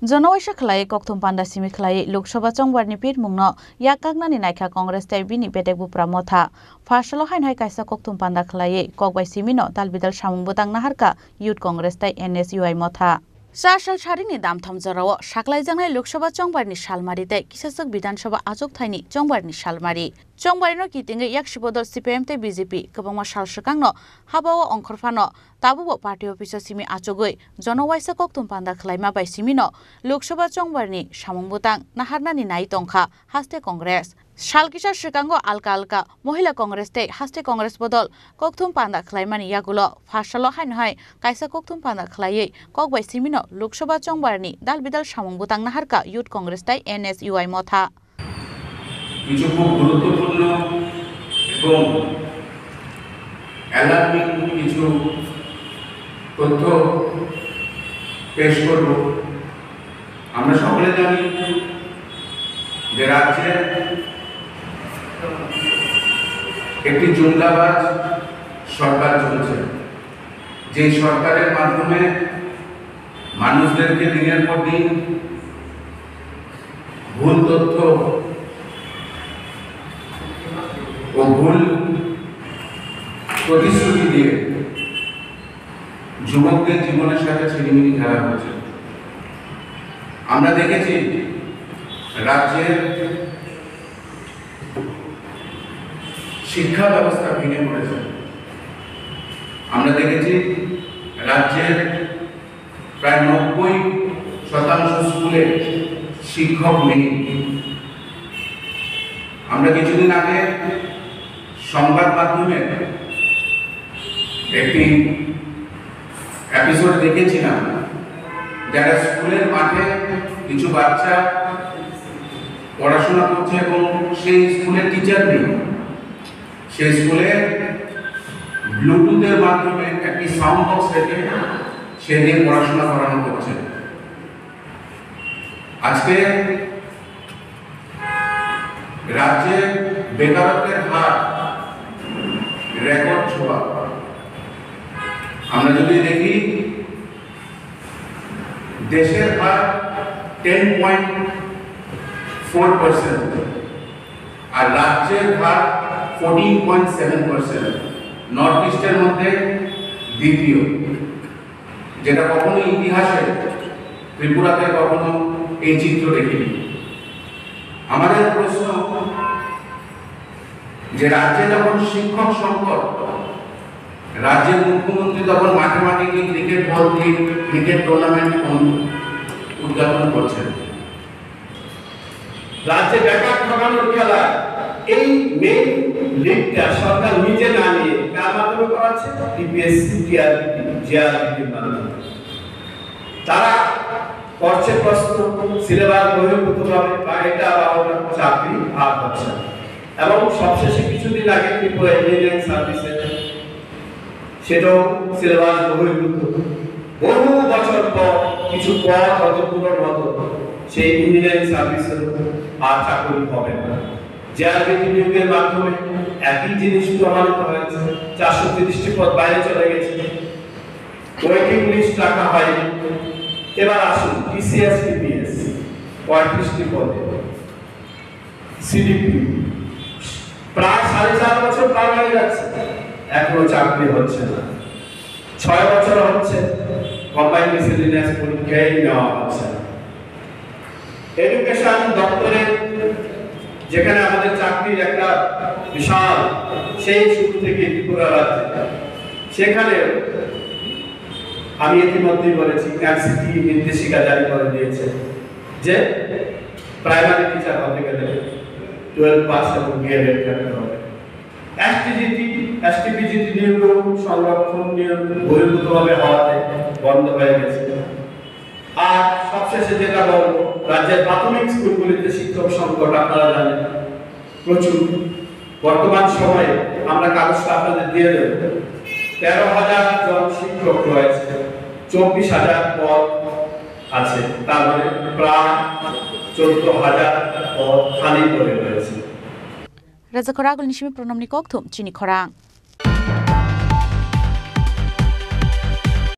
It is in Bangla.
जनवाइसा खलाय कक्थुम पान्डा सिमी खलाय लोकसभा चंगवारनि पीर मुंनो याकागनानि नायखा कांग्रेस ताय बिनि बेटेक बुप्रा मथा फार्सलो हाइनहाय कायसा कक्थुम पान्डा खलाय ककबाय सिमिनो तालबिदाल सामुं बोतां नाहारका यूथ कांग्रेस ताय NSUI मथा साल सारिनि दामथाम जराव साख्लायजानाय लोकसभा चंगबारनि सालमारि ताय किसासक विधानसभा आजोग थायनि चंगबारनि सालमारि चंगबारिनो कितिंगे याकसिबदल CPM ते BJP गोबांमा सालसकांनो हाबाव अंखरफानो ताबुबो पार्टी अफिस सिमी आचोगै जनवाइसा कक्थुम पान्डा खलायमा बाय सिमिनो लोकसभा चंगबारनि सामुं बोतां नाहारनानि नाय तंखा हास्ते कांग्रेस सालकिसा सिकांगो आलका आलका महिला कांग्रेस ते हास्ते कांग्रेस बदल कक्थुम पान्डा खलायमानि यागुलो फार्सलो हाइनहाय कायसा कक्थुम पान्डा खलायै ककबाय सिमिनो लोकसभा चंगबारनि दालबिदाल सामुं बोतां नाहारका यूथ कांग्रेस ताय NSUI मथा কিছু খুব গুরুত্বপূর্ণ এবং অ্যালার্মিং কিছু তথ্য পেশ করব। আমরা সকলে জানি যে রাজ্যে একটি জুমলাবাজ সরকার চলছে, যে সরকারের মাধ্যমে মানুষদেরকে দিনের পর দিন ভুল তথ্য ও ভুল প্রতিশ্রুতি দিয়ে যুবকদের জীবনের সাথে ছিনিমিনি খেলা হচ্ছে। আমরা দেখেছি রাজ্যের শিক্ষা ব্যবস্থা ভেঙে পড়েছে। আমরা দেখেছি রাজ্যের প্রায় 90% স্কুলে শিক্ষক নেই। আমরা কিছুদিন আগে সংবাদ মাধ্যমে একটি এপিসোড দেখেছিলাম, যারা স্কুলের মাঠে কিছু বাচ্চা পড়াশোনা করছে এবং সেই স্কুলের টিচার নেই। সেই স্কুলে ব্লুটুথের মাধ্যমে একটি সাউন্ড বক্স রেখে সে নিয়ে পড়াশোনা করানো হচ্ছে। আজকে রাজ্যে বেকারত্বের হার রেকর্ড ছোঁয়া। আমরা যদি দেখি দেশের হার 10.4% আর রাজ্যের হার 14.7%। নর্থ ইস্টের মধ্যে দ্বিতীয়, যেটা কখনো ইতিহাসে ত্রিপুরাতে কখনো এই চিত্র দেখিনি। আমাদের প্রশ্ন যে রাজ্যে যখন শিক্ষক সংকট, রাজ্যের মুখ্যমন্ত্রী তখন মাঠে মাঠে গিয়ে ক্রিকেট বল দিয়ে ক্রিকেট টুর্নামেন্ট উদ্যাপন করছেন। রাজ্যে বেকার ঠকানোর খেলা এই মেইন লিগটা সরকার নিজে না নিয়ে কার মাধ্যমে করাচ্ছে? TPSC, TRPT, JRPT মাধ্যমে। তারা করছে প্রশ্ন সিলেবাস বহির্ভূতভাবে বা এটা আবার চাকরি ভাগ হচ্ছে। এবং সবশেষে কিছুদিন আগে ত্রিপুরা ইঞ্জিনিয়ারিং সার্ভিসে সেটাও সিলেবাস বহির্ভূত। বহু বছর পর কিছু পদ হয়তো পূরণ হতো, সেই ইঞ্জিনিয়ারিং সার্ভিসের আর চাকরি হবে না। JRPT নিয়োগের মাধ্যমে একই জিনিস প্রমাণিত হয়েছে। 430টি পদ বাইরে চলে গেছে, ওয়েটিং লিস্ট রাখা হয়নি। এবার আসুন TCS, TPS 35টি পদে, CDP প্রায় 4.5 বছর পার হয়ে যাচ্ছে, এখনো চাকরি হচ্ছে না। 6 বছর হচ্ছে কম্বাইন্ড মিসেলিনিয়াস পরীক্ষায় নেওয়া হচ্ছে না। এডুকেশন দপ্তরে যেখানে আমাদের চাকরির একটা বিশাল সেই শুরু থেকে ত্রিপুরা রাজ্যে, সেখানে আমি ইতিমধ্যেই বলেছি NCT নির্দেশিকা জারি করে দিয়েছে যে প্রাইমারি টিচার হতে গেলে 12 পাস এবং BEd করতে হবে। STPGT নিয়োগ সংরক্ষণ নিয়োগ বহির্ভূতভাবে হওয়াতে বন্ধ হয়ে গেছে। আর সবশেষে যেটা বলবো, রাজ্যের প্রাথমিক স্কুলগুলিতে শিক্ষক সংকট আপনারা জানেন প্রচুর। বর্তমান সময়ে আমরা কাগজটা আপনাদের দিয়ে দেব, 13,000 জন শিক্ষক রয়েছে, 24,000 পদ আছে, তার মানে প্রায় 14,000 পদ খালি পড়ে রয়েছে। Raja Koragul Nishimi Pronomni Kokthum Chini Korang